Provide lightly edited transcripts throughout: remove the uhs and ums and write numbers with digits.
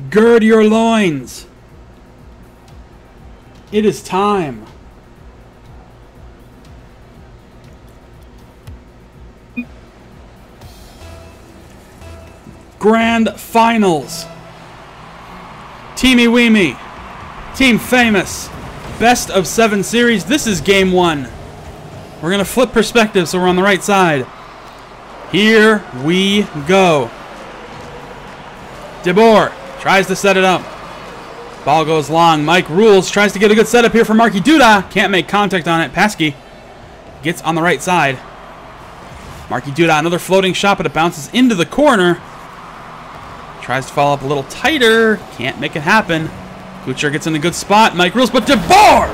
Gird your loins. It is time. Grand Finals. Teamy Weamy. Team Famous. Best of 7 series. This is game 1. We're going to flip perspective so we're on the right side. Here we go. DeBoer tries to set it up. Ball goes long. Mike Rules tries to get a good setup here for Marky Duda. Can't make contact on it. Paskey gets on the right side. Marky Duda, another floating shot, but it bounces into the corner. Tries to follow up a little tighter. Can't make it happen. Kuchar gets in a good spot. Mike Rules, but DeBoer!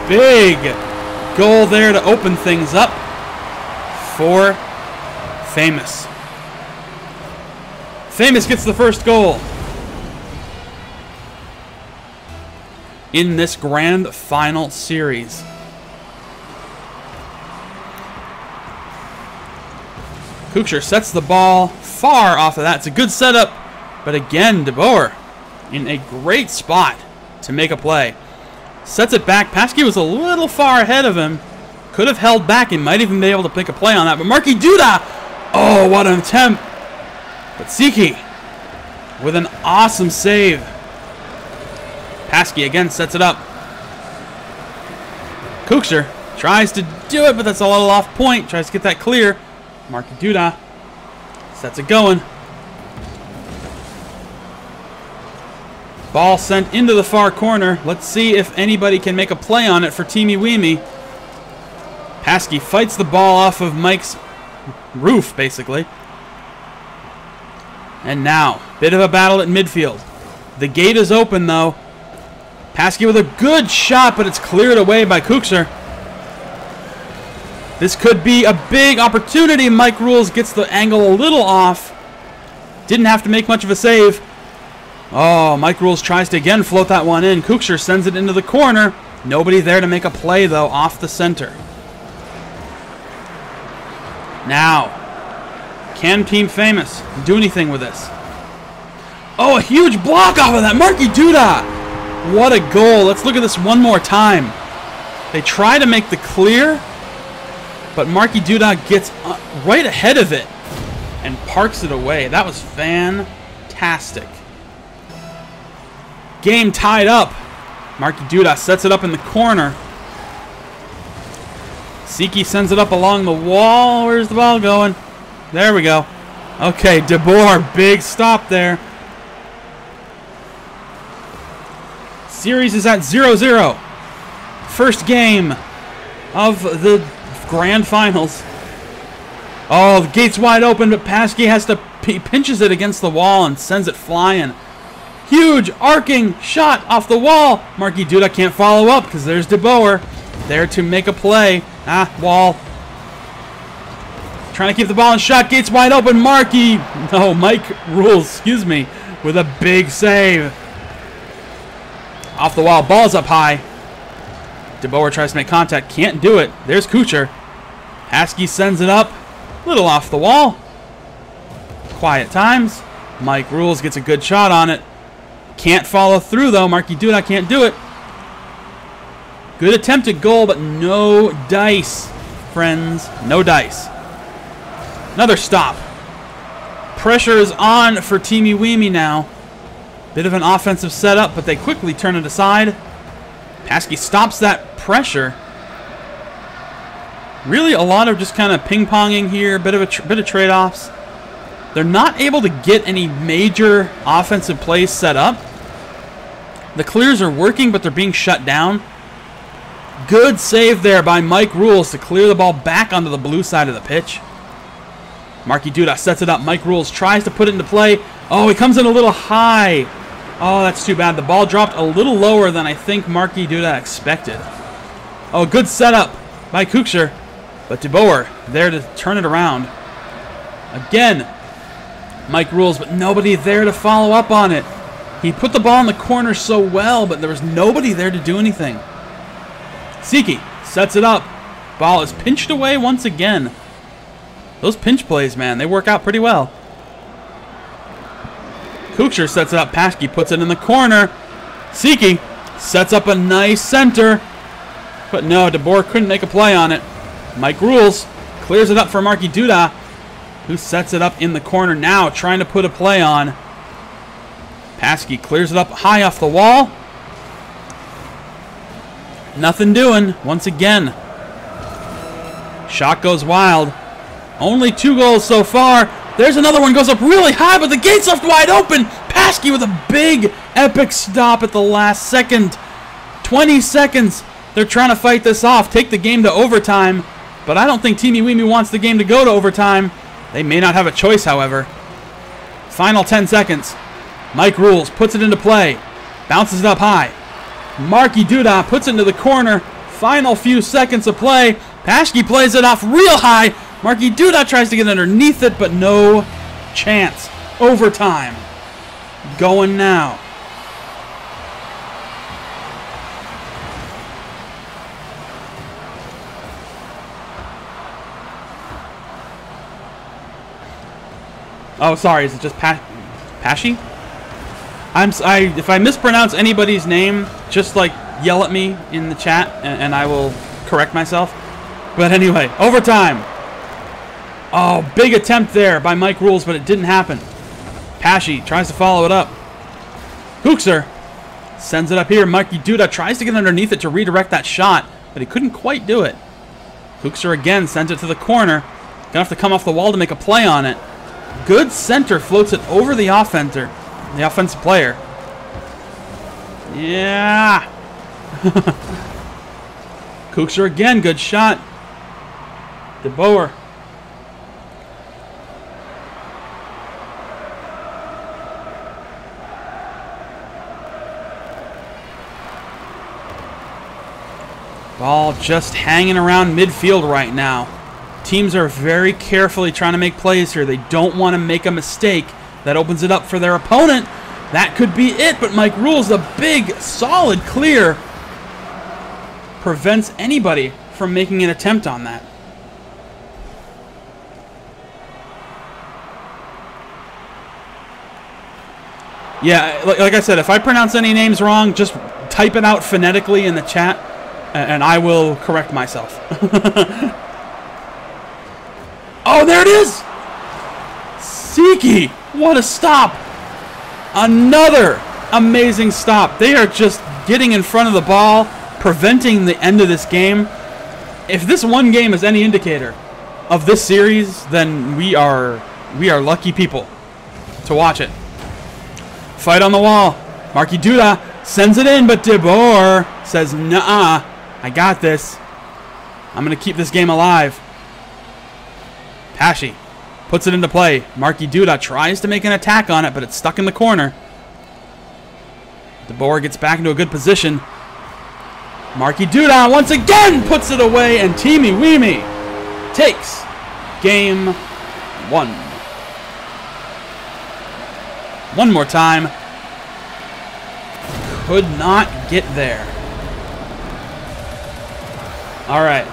Big goal there to open things up for Famous. Famous gets the first goal in this grand final series. Kuchar sets the ball far off of that. It's a good setup, but again, DeBoer in a great spot to make a play. Sets it back. Paskey was a little far ahead of him. Could have held back and might even be able to pick a play on that. But Marky Duda, oh, what an attempt. But Siki with an awesome save. Paskey again sets it up. Kuchar tries to do it, but that's a little off point. Tries to get that clear. Marky Duda sets it going. Ball sent into the far corner. Let's see if anybody can make a play on it for Teamy Weamy. Paskey fights the ball off of Mike's roof, basically. And now, bit of a battle at midfield. The gate is open, though. Paskey with a good shot, but it's cleared away by Kuchar. This could be a big opportunity. Mike Rules gets the angle a little off. Didn't have to make much of a save. Oh, Mike Rules tries to again float that one in. Kuchar sends it into the corner. Nobody there to make a play, though, off the center. Now, can Team Famous do anything with this? Oh, a huge block off of that. Marky Duda. What a goal. Let's look at this one more time. They try to make the clear, but Marky Duda gets right ahead of it and parks it away. That was fantastic. Game tied up. Marky Duda sets it up in the corner. Siki sends it up along the wall. Where's the ball going? There we go. Okay, DeBoer, big stop there. Series is at 0-0. First game of the grand finals. Oh, the gate's wide open, but Paskey has to pinches it against the wall and sends it flying. Huge arcing shot off the wall. Marky Duda can't follow up because there's DeBoer there to make a play. Wall. Trying to keep the ball in shot. Gates wide open. Marky. No, Mike Rules, excuse me, with a big save. Off the wall. Ball's up high. DeBoer tries to make contact. Can't do it. There's Kuchar. Paskey sends it up. Little off the wall. Quiet times. Mike Rules gets a good shot on it. Can't follow through, though. Marky Duda can't do it. Good attempted goal, but no dice, friends. No dice. Another stop. Pressure is on for Teamy Weamy now. Bit of an offensive setup, but they quickly turn it aside. Paskey stops that pressure. Really a lot of just kind of ping-ponging here. Bit of trade-offs. They're not able to get any major offensive plays set up. The clears are working, but they're being shut down. Good save there by Mike Rules to clear the ball back onto the blue side of the pitch. Marky Duda sets it up. Mike Rules tries to put it into play. Oh, he comes in a little high. Oh, that's too bad. The ball dropped a little lower than I think Marky Duda expected. Oh, good setup by Kuchar, but DeBoer there to turn it around. Again, Mike Rules, but nobody there to follow up on it. He put the ball in the corner so well, but there was nobody there to do anything. Siki sets it up. Ball is pinched away once again. Those pinch plays, man, they work out pretty well. Kuksher sets it up. Paschke puts it in the corner. Siki sets up a nice center. But no, DeBoer couldn't make a play on it. Mike Rules clears it up for Marky Duda, who sets it up in the corner now, trying to put a play on. Paschke clears it up high off the wall. Nothing doing once again. Shot goes wild. Only 2 goals so far. There's another one, goes up really high, but the gate's left wide open. Paschke with a big, epic stop at the last second. 20 seconds. They're trying to fight this off, take the game to overtime, but I don't think Teamy Weamy wants the game to go to overtime. They may not have a choice, however. Final 10 seconds. Mike Rules puts it into play. Bounces it up high. Marky Duda puts it into the corner. Final few seconds of play. Paschke plays it off real high. Marky Duda tries to get underneath it, but no chance. Overtime. Going now. Oh, sorry. Is it just Paschke? If I mispronounce anybody's name, just like yell at me in the chat, and I will correct myself. But anyway, overtime. Oh, big attempt there by Mike Rules, but it didn't happen. Paschke tries to follow it up. Kuksher sends it up here. Marky Duda tries to get underneath it to redirect that shot, but he couldn't quite do it. Kuksher again sends it to the corner. Gonna have to come off the wall to make a play on it. Good center, floats it over the offensive player. Yeah. Kuksher again, good shot. DeBoer. Ball just hanging around midfield right now. Teams are very carefully trying to make plays here. They don't want to make a mistake that opens it up for their opponent. That could be it, but Mike Rules, the big, solid clear, prevents anybody from making an attempt on that. Yeah, like I said, if I pronounce any names wrong, just type it out phonetically in the chat, and I will correct myself. Oh, there it is! Siki! What a stop! Another amazing stop. They are just getting in front of the ball, preventing the end of this game. If this one game is any indicator of this series, then we are lucky people to watch it. Fight on the wall. Marky Duda sends it in, but DeBoer says, "Nuh-uh, I got this. I'm going to keep this game alive." Paschke puts it into play. Marky Duda tries to make an attack on it, but it's stuck in the corner. DeBoer gets back into a good position. Marky Duda once again puts it away, and Teamy Weamy takes game 1. One more time. Could not get there. All right.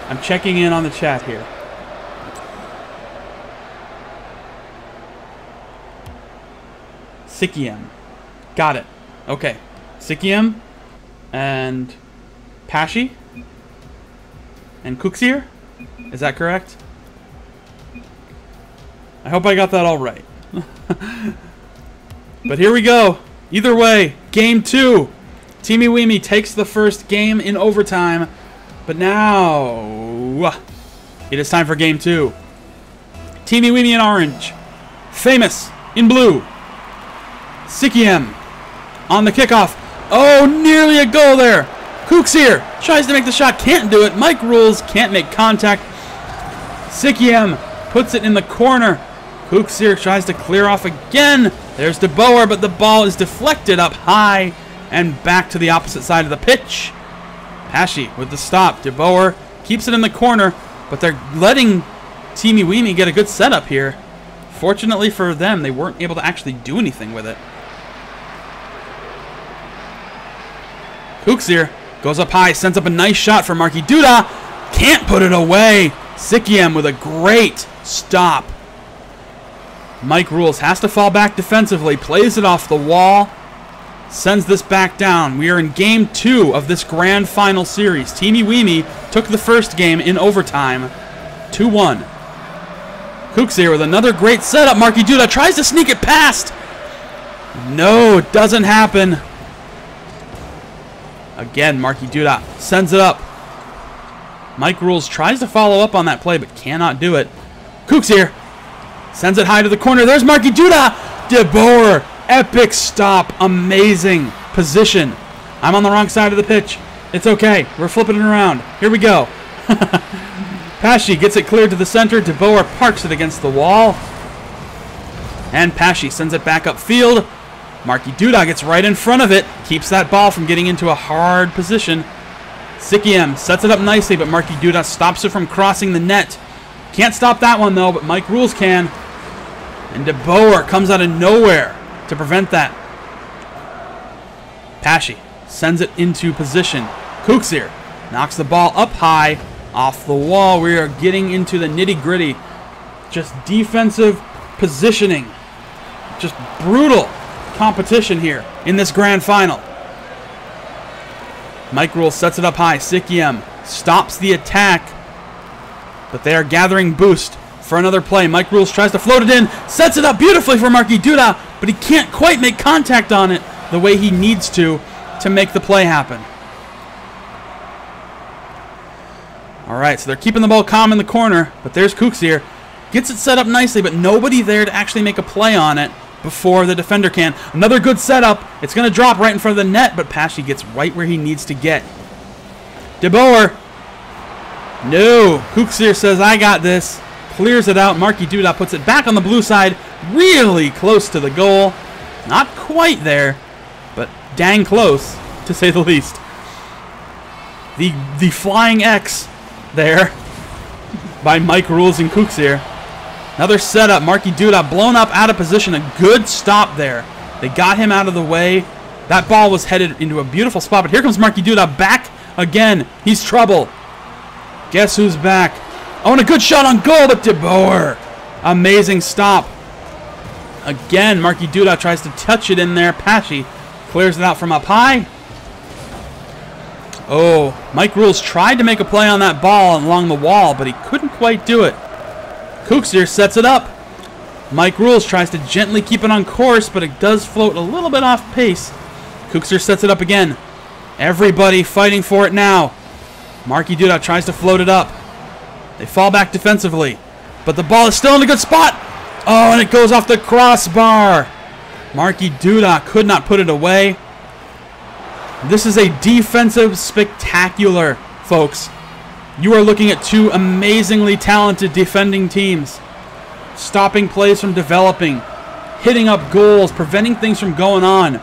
I'm checking in on the chat here. Sikiem. Got it. Okay. Sikiem and Paschke and Kuksher. Is that correct? I hope I got that all right. But here we go. Either way, game 2. Teamy Weamy takes the first game in overtime. But now it is time for game 2. Teamy Weamy in orange. Famous in blue. Sikiem on the kickoff. Oh, nearly a goal there. Kuksher tries to make the shot, can't do it. Mike Rules can't make contact. Sikiem puts it in the corner. Kuksher tries to clear off again. There's DeBoer, but the ball is deflected up high and back to the opposite side of the pitch. Paschke with the stop. DeBoer keeps it in the corner, but they're letting Teamy Weamy get a good setup here. Fortunately for them, they weren't able to actually do anything with it. Kuksher goes up high, sends up a nice shot for Marky Duda. Can't put it away. Sikiem with a great stop. Mike Rules has to fall back defensively, plays it off the wall, sends this back down. We are in game 2 of this grand final series. Teamy Weamy took the first game in overtime, 2-1. Kooks here with another great setup. Marky Duda tries to sneak it past. No, it doesn't happen. Again, Marky Duda sends it up. Mike Rules tries to follow up on that play, but cannot do it. Kooks here sends it high to the corner. There's Marky Duda. De Boer, epic stop. Amazing position. I'm on the wrong side of the pitch. It's okay. We're flipping it around. Here we go. Pesci gets it cleared to the center. De Boer parks it against the wall. And Pesci sends it back upfield. Marky Duda gets right in front of it. Keeps that ball from getting into a hard position. Sikiem sets it up nicely, but Marky Duda stops it from crossing the net. Can't stop that one, though, but Mike Rules can. And De Boer comes out of nowhere to prevent that. Pesci sends it into position. Kooks here knocks the ball up high off the wall. We are getting into the nitty-gritty. Just defensive positioning. Just brutal competition here in this grand final. Mike Rules sets it up high. Sikiem stops the attack, but they are gathering boost for another play. Mike Rules tries to float it in, sets it up beautifully for Marky Duda, but he can't quite make contact on it the way he needs to make the play happen. All right, so they're keeping the ball calm in the corner, but there's Kooks here. Gets it set up nicely, but nobody there to actually make a play on it before the defender can. Another good setup. It's going to drop right in front of the net, but Pesci gets right where he needs to get. De Boer. No. Kooks here says, I got this. Clears it out. Marky Duda puts it back on the blue side. Really close to the goal. Not quite there, but dang close, to say the least. The flying X there by Mike Rules and Kooks here. Another setup. Marky Duda blown up out of position. A good stop there. They got him out of the way. That ball was headed into a beautiful spot, but here comes Marky Duda back again. He's trouble. Guess who's back? Oh, and a good shot on goal, but De Boer. Amazing stop. Again, Marky Duda tries to touch it in there. Pesci clears it out from up high. Oh, Mike Rules tried to make a play on that ball along the wall, but he couldn't quite do it. Kooks here sets it up. Mike Rules tries to gently keep it on course, but it does float a little bit off pace. Kooks here sets it up again. Everybody fighting for it now. Marky Duda tries to float it up. They fall back defensively, but the ball is still in a good spot. Oh, and it goes off the crossbar. Marky Duda could not put it away. This is a defensive spectacular, folks. You are looking at two amazingly talented defending teams. Stopping plays from developing, hitting up goals, preventing things from going on.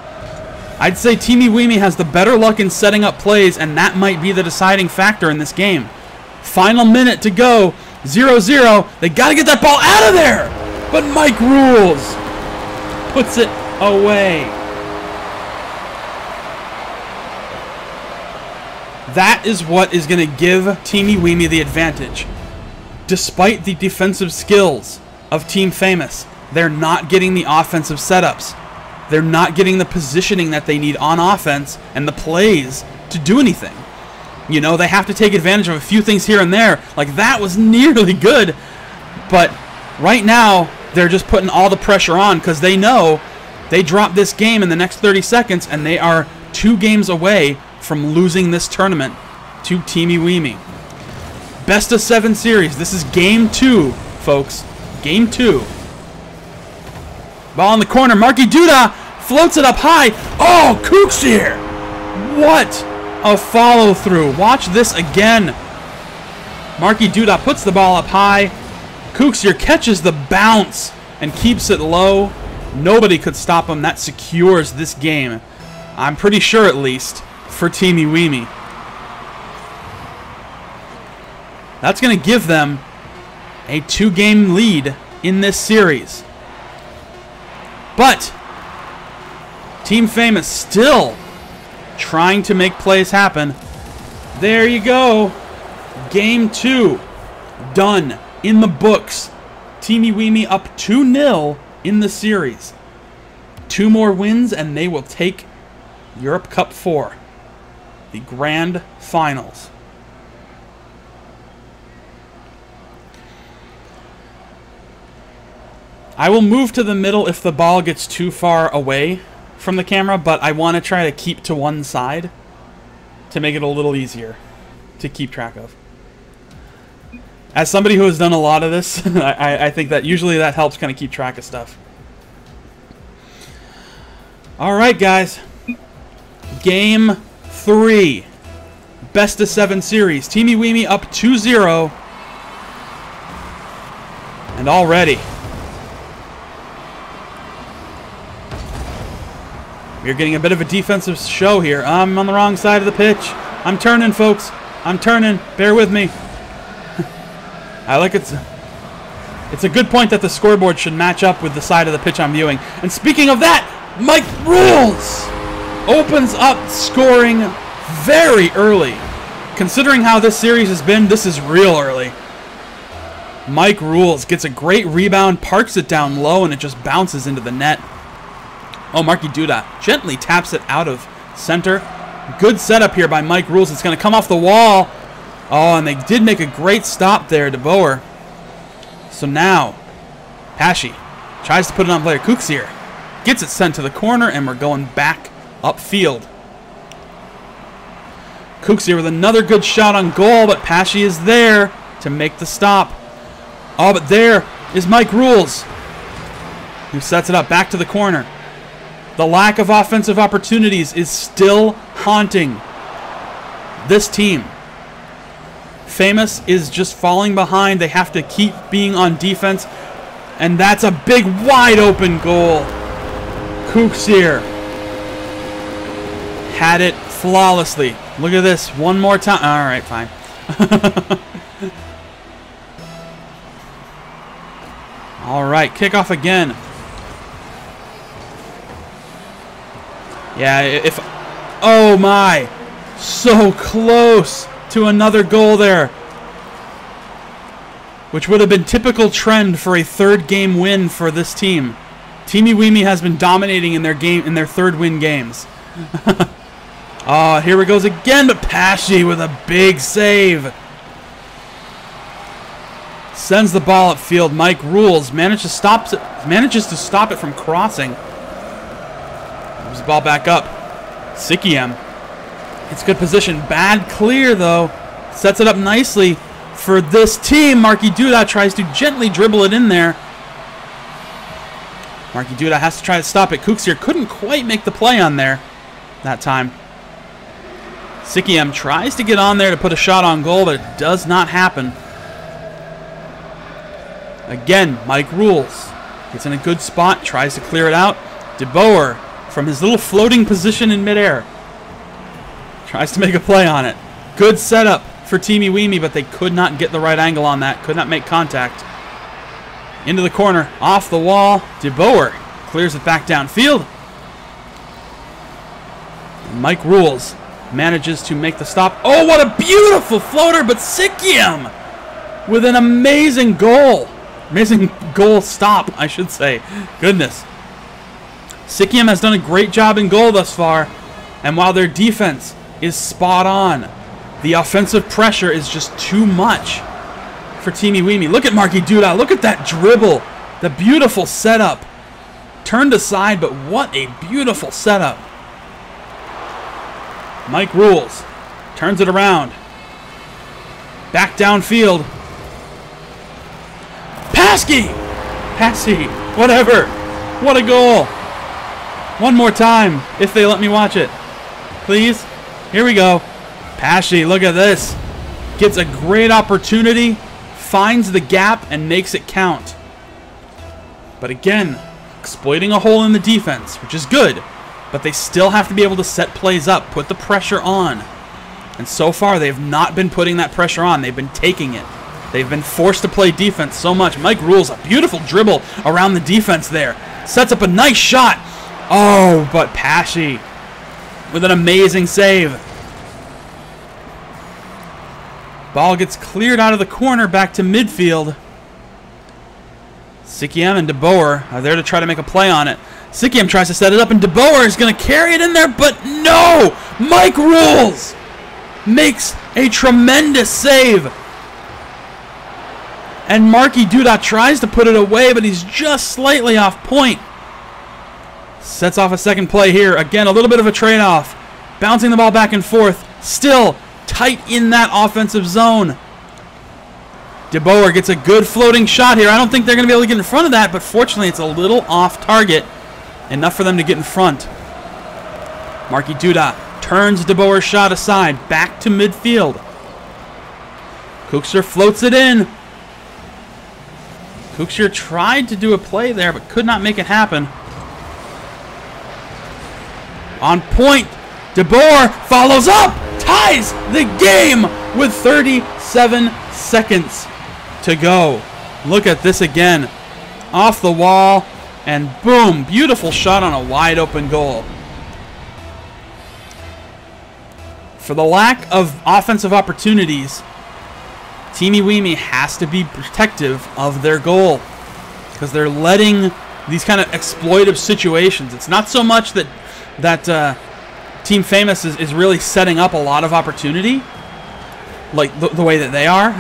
I'd say Teamy Weamy has the better luck in setting up plays, and that might be the deciding factor in this game. Final minute to go, 0-0. They got to get that ball out of there, but Mike Rules puts it away. That is what is going to give Teamy Weamy the advantage. Despite the defensive skills of Team Famous, they're not getting the offensive setups. They're not getting the positioning that they need on offense and the plays to do anything. You know, they have to take advantage of a few things here and there. Like, that was nearly good. But right now, they're just putting all the pressure on because they know they drop this game in the next 30 seconds and they are 2 games away from losing this tournament to Teamy Weamy. Best of 7 series. This is game 2, folks. Game 2. Ball in the corner. Marky Duda floats it up high. Oh, Kooks here. What a follow through. Watch this again. Marky Duda puts the ball up high. Kooks here catches the bounce and keeps it low. Nobody could stop him. That secures this game. I'm pretty sure, at least, for Teamy Weamy. That's going to give them a 2-game lead in this series. But Team Famous still trying to make plays happen. There you go. Game 2 done in the books. Teamy Weamy up 2-0 in the series. 2 more wins and they will take Europe Cup 4, the grand finals. I will move to the middle if the ball gets too far away from the camera, but I want to try to keep to one side to make it a little easier to keep track of. As somebody who has done a lot of this, I think that usually that helps kind of keep track of stuff. All right, guys. Game 3. Best of 7 series. Teamy Weamy up 2-0. And already we're getting a bit of a defensive show here. I'm on the wrong side of the pitch. I'm turning, folks. I'm turning. Bear with me. I like it's a good point that the scoreboard should match up with the side of the pitch I'm viewing. And speaking of that, Mike Rules opens up scoring very early. Considering how this series has been, this is real early. Mike Rules gets a great rebound, parks it down low, and it just bounces into the net. Oh, Marky Duda gently taps it out of center. Good setup here by Mike Rules. It's going to come off the wall. Oh, and they did make a great stop there, DeBoer. So now, Pashy tries to put it on player. Kuxier gets it sent to the corner, and we're going back upfield. Kuxier with another good shot on goal, but Pashy is there to make the stop. Oh, but there is Mike Rules, who sets it up back to the corner. The lack of offensive opportunities is still haunting this team. Famous is just falling behind. They have to keep being on defense. And that's a big, wide open goal. Kuxier had it flawlessly. Look at this. One more time. All right, fine. All right, kickoff again. Yeah, if... Oh, my. So close to another goal there. Which would have been typical trend for a 3rd game win for this team. Teamy Weamy has been dominating in their 3rd win games. Oh, here it goes again, but Pashy with a big save. Sends the ball upfield. Mike Rules manages to stop it from crossing. Moves the ball back up. Sikiem. It's good position. Bad clear, though. Sets it up nicely for this team. Marky Duda tries to gently dribble it in there. Marky Duda has to try to stop it. Kuxier couldn't quite make the play on there that time. Sikiem tries to get on there to put a shot on goal, but it does not happen. Again, Mike Rules gets in a good spot, tries to clear it out. DeBoer, from his little floating position in midair, tries to make a play on it. Good setup for Teamy Weamy, but they could not get the right angle on that. Could not make contact. Into the corner, off the wall. DeBoer clears it back downfield. And Mike Rules manages to make the stop. Oh, what a beautiful floater, but Sikiem with an amazing goal. Amazing goal stop, I should say. Goodness. Sikiem has done a great job in goal thus far, and while their defense is spot on, the offensive pressure is just too much for Teamy Weamy. Look at Marky Duda. Look at that dribble. The beautiful setup. Turned aside, but what a beautiful setup. Mike Rules turns it around. Back downfield. Passy, whatever. What a goal. One more time, if they let me watch it. Please. Here we go. Pashy, look at this. Gets a great opportunity, finds the gap, and makes it count. But again, exploiting a hole in the defense, which is good, but they still have to be able to set plays up, put the pressure on. And so far, they have not been putting that pressure on. They've been taking it. They've been forced to play defense so much. Mike Rules, a beautiful dribble around the defense there. Sets up a nice shot. Oh, but Pashy with an amazing save. Ball gets cleared out of the corner back to midfield. Sikiem and De Boer are there to try to make a play on it. Sikiem tries to set it up, and De Boer is going to carry it in there, but no! Mike Rules makes a tremendous save. And Marky Duda tries to put it away, but he's just slightly off point. Sets off a second play here. Again, a little bit of a trade-off. Bouncing the ball back and forth. Still tight in that offensive zone. De Boer gets a good floating shot here. I don't think they're going to be able to get in front of that, but fortunately it's a little off target. Enough for them to get in front. Marky Duda turns De Boer's shot aside. Back to midfield. Kuksher floats it in. Kuksher tried to do a play there, but could not make it happen. On point, De Boer follows up, ties the game with 37 seconds to go. Look at this again. Off the wall, and boom, beautiful shot on a wide open goal. For the lack of offensive opportunities, Teamy Weamy has to be protective of their goal because they're letting these kind of exploitive situations. It's not so much that Team Famous is really setting up a lot of opportunity, like the way that they are.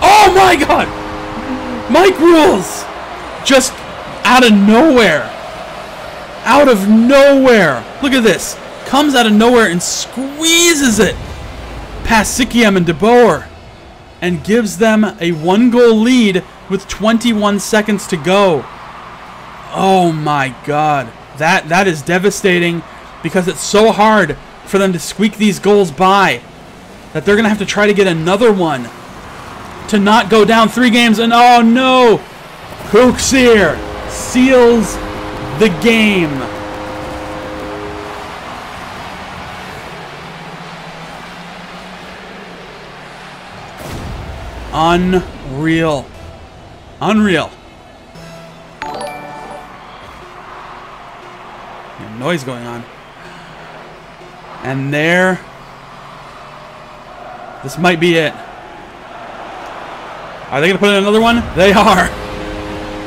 Oh my God! Mike Rules just out of nowhere. Out of nowhere. Look at this. Comes out of nowhere and squeezes it past Sikiem and De Boer and gives them a 1-goal lead with 21 seconds to go. Oh my God. That is devastating because it's so hard for them to squeak these goals by that they're going to have to try to get another one to not go down 3 games. And oh no, Kuksher seals the game. Unreal. Unreal. Noise going on. And there. This might be it. Are they going to put in another one? They are.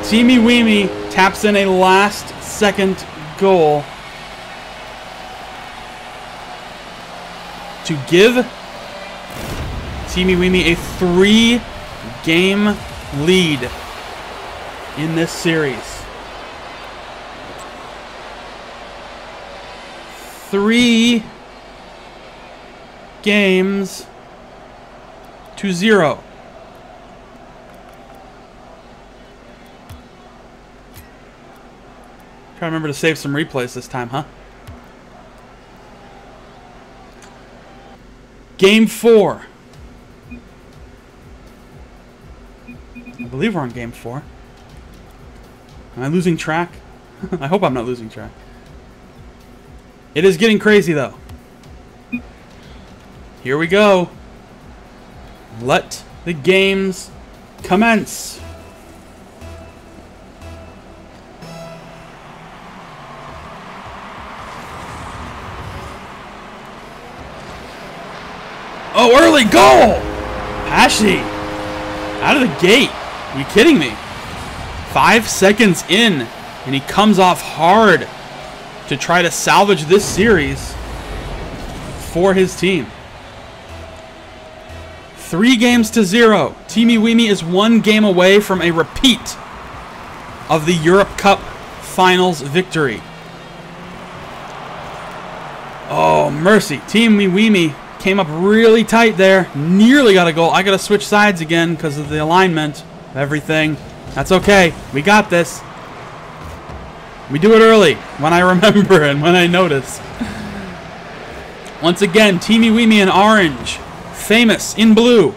Teamy Weamy taps in a last-second goal to give Teamy Weamy a 3-game lead in this series. 3 games to 0. Try to remember to save some replays this time, huh? Game 4. I believe we're on game 4. Am I losing track? I hope I'm not losing track. It is getting crazy, though. Here we go. Let the games commence. Oh, early goal! Pashi. Out of the gate. Are you kidding me? 5 seconds in, and he comes off hard to try to salvage this series for his team. 3 games to 0. Teamy Weamy is 1 game away from a repeat of the Europe Cup Finals victory. Oh, mercy. Teamy Weamy came up really tight there. Nearly got a goal. I got to switch sides again because of the alignment of everything. That's okay. We got this. We do it early when I remember and when I notice. Once again, Teamy Weamy in orange. Famous in blue.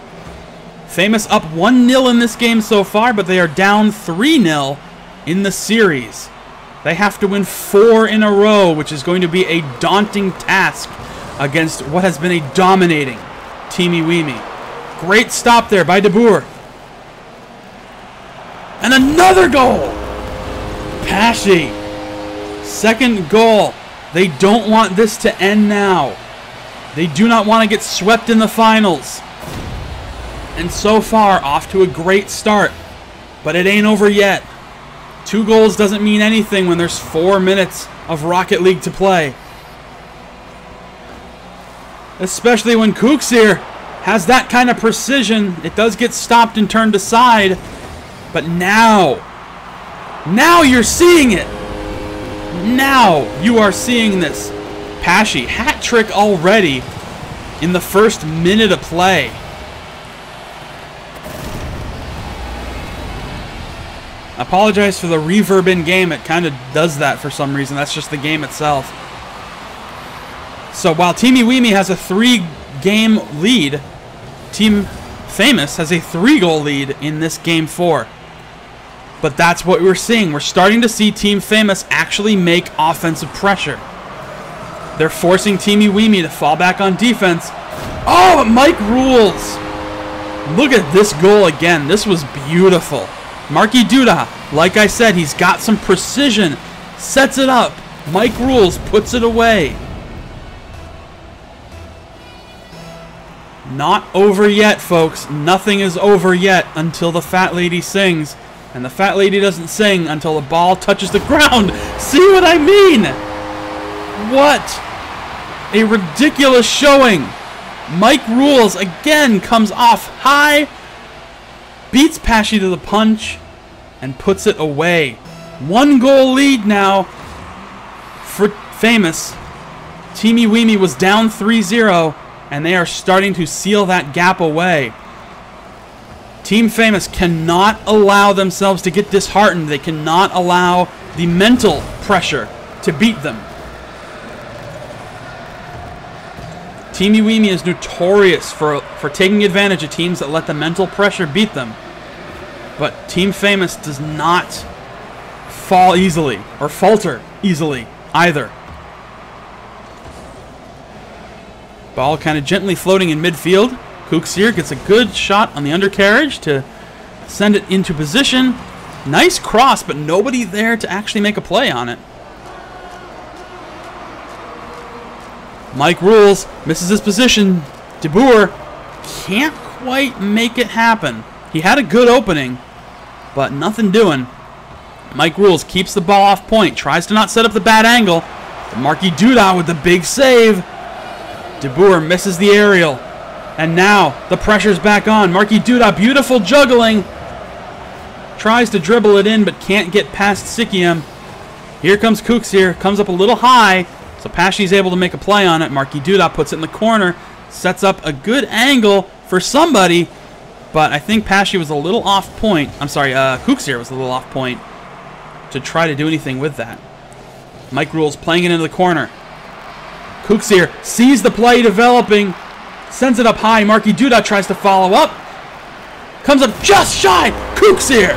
Famous up 1-0 in this game so far, but they are down 3-0 in the series. They have to win 4 in a row, which is going to be a daunting task against what has been a dominating Teamy Weamy. Great stop there by De Boer. And another goal! Pashi. Second goal. They don't want this to end now. They do not want to get swept in the finals. And so far, off to a great start. But it ain't over yet. 2 goals doesn't mean anything when there's 4 minutes of Rocket League to play. Especially when Kuksir has that kind of precision. It does get stopped and turned aside. But now you're seeing it. Now you are seeing this. Pashy, hat trick already in the first minute of play. I apologize for the reverb in game. It kind of does that for some reason. That's just the game itself. So while Teamy Weamy has a 3-game lead, Team Famous has a 3-goal lead in this game 4. But that's what we're seeing. We're starting to see Team Famous actually make offensive pressure. They're forcing Teamy Weamy to fall back on defense. Oh, Mike rules. Look at this goal again. This was beautiful. Marky Duda, like I said, he's got some precision. Sets it up. Mike rules, puts it away. Not over yet, folks. Nothing is over yet until the fat lady sings. And the fat lady doesn't sing until the ball touches the ground. See what I mean? What a ridiculous showing. Mike Rules again comes off high, beats Pashy to the punch, and puts it away. 1-goal lead now for Famous. Teamy Weamy was down 3-0, and they are starting to seal that gap away. Team Famous cannot allow themselves to get disheartened. They cannot allow the mental pressure to beat them. Teamy Weamy is notorious for taking advantage of teams that let the mental pressure beat them. But Team Famous does not fall easily or falter easily either. Ball kind of gently floating in midfield. Kuksir gets a good shot on the undercarriage to send it into position. Nice cross, but nobody there to actually make a play on it. Mike Rules misses his position. De Boer can't quite make it happen. He had a good opening, but nothing doing. Mike Rules keeps the ball off point, tries to not set up the bad angle. But Marky Duda with the big save. De Boer misses the aerial. And now the pressure's back on. Marky Duda, beautiful juggling. Tries to dribble it in, but can't get past Sikiam. Here comes Kuksir, comes up a little high. So Pashy's able to make a play on it. Marky Duda puts it in the corner. Sets up a good angle for somebody. But I think Pashy was a little off point. I'm sorry, Kuksir was a little off point to try to do anything with that. Mike Rules playing it into the corner. Kuksir sees the play developing. Sends it up high. Marky Duda tries to follow up. Comes up just shy. Kuksir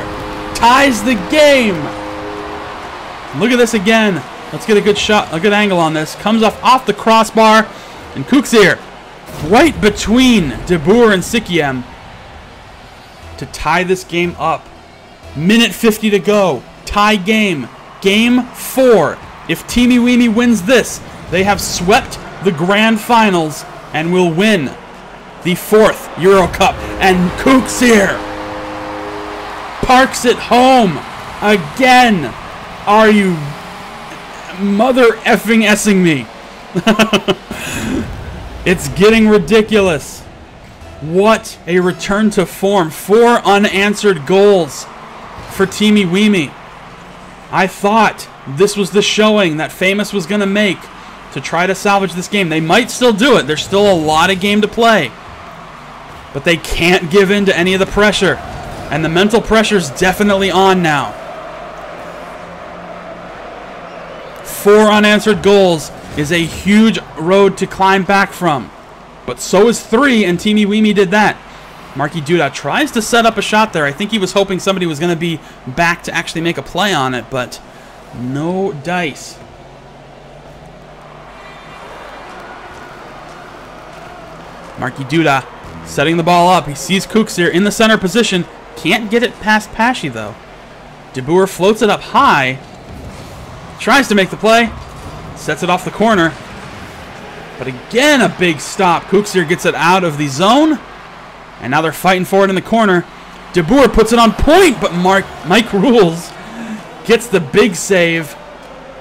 ties the game. Look at this again. Let's get a good shot, a good angle on this. Comes off the crossbar. And Kuksir right between De Boer and Sikiam to tie this game up. Minute 50 to go. Tie game. Game 4. If Teamy Weamy wins this, they have swept the grand finals and will win the 4th Euro Cup. And Kuksir parks it home again. Are you mother effing essing me? It's getting ridiculous. What a return to form. 4 unanswered goals for Teamy Weamy. I thought this was the showing that Famous was going to make to try to salvage this game. They might still do it. There's still a lot of game to play. But they can't give in to any of the pressure. And the mental pressure's definitely on now. 4 unanswered goals is a huge road to climb back from. But so is 3, and Teamy Weamy did that. Marky Duda tries to set up a shot there. I think he was hoping somebody was going to be back to actually make a play on it, but no dice. Marky Duda setting the ball up. He sees Kuksir in the center position. Can't get it past Pashy, though. De Boer floats it up high. Tries to make the play. Sets it off the corner. But again, a big stop. Kuksir gets it out of the zone. And now they're fighting for it in the corner. De Boer puts it on point, but Mike Rules gets the big save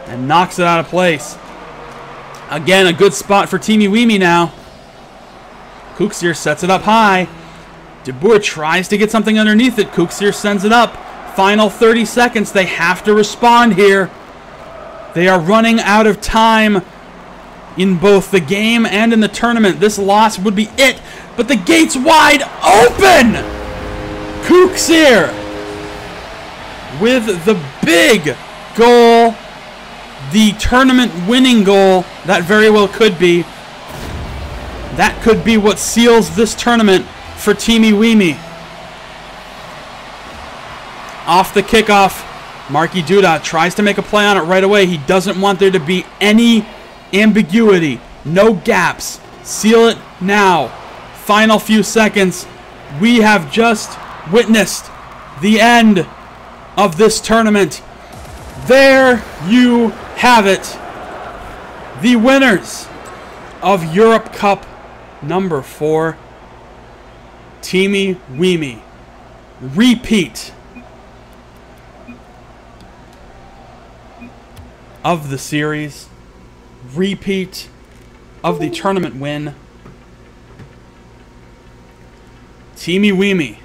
and knocks it out of place. Again, a good spot for Teamy Weamy now. Kuxier sets it up high. De Boer tries to get something underneath it. Kuxier sends it up. Final 30 seconds. They have to respond here. They are running out of time in both the game and in the tournament. This loss would be it, but the gate's wide open! Kuxier with the big goal, the tournament winning goal. That very well could be. That could be what seals this tournament for Teamy Weamy. Off the kickoff, Marky Duda tries to make a play on it right away. He doesn't want there to be any ambiguity, no gaps. Seal it now. Final few seconds. We have just witnessed the end of this tournament. There you have it. The winners of Europe Cup number 4, Teamy Weamy. Repeat of the series. Repeat of the tournament win. Teamy Weamy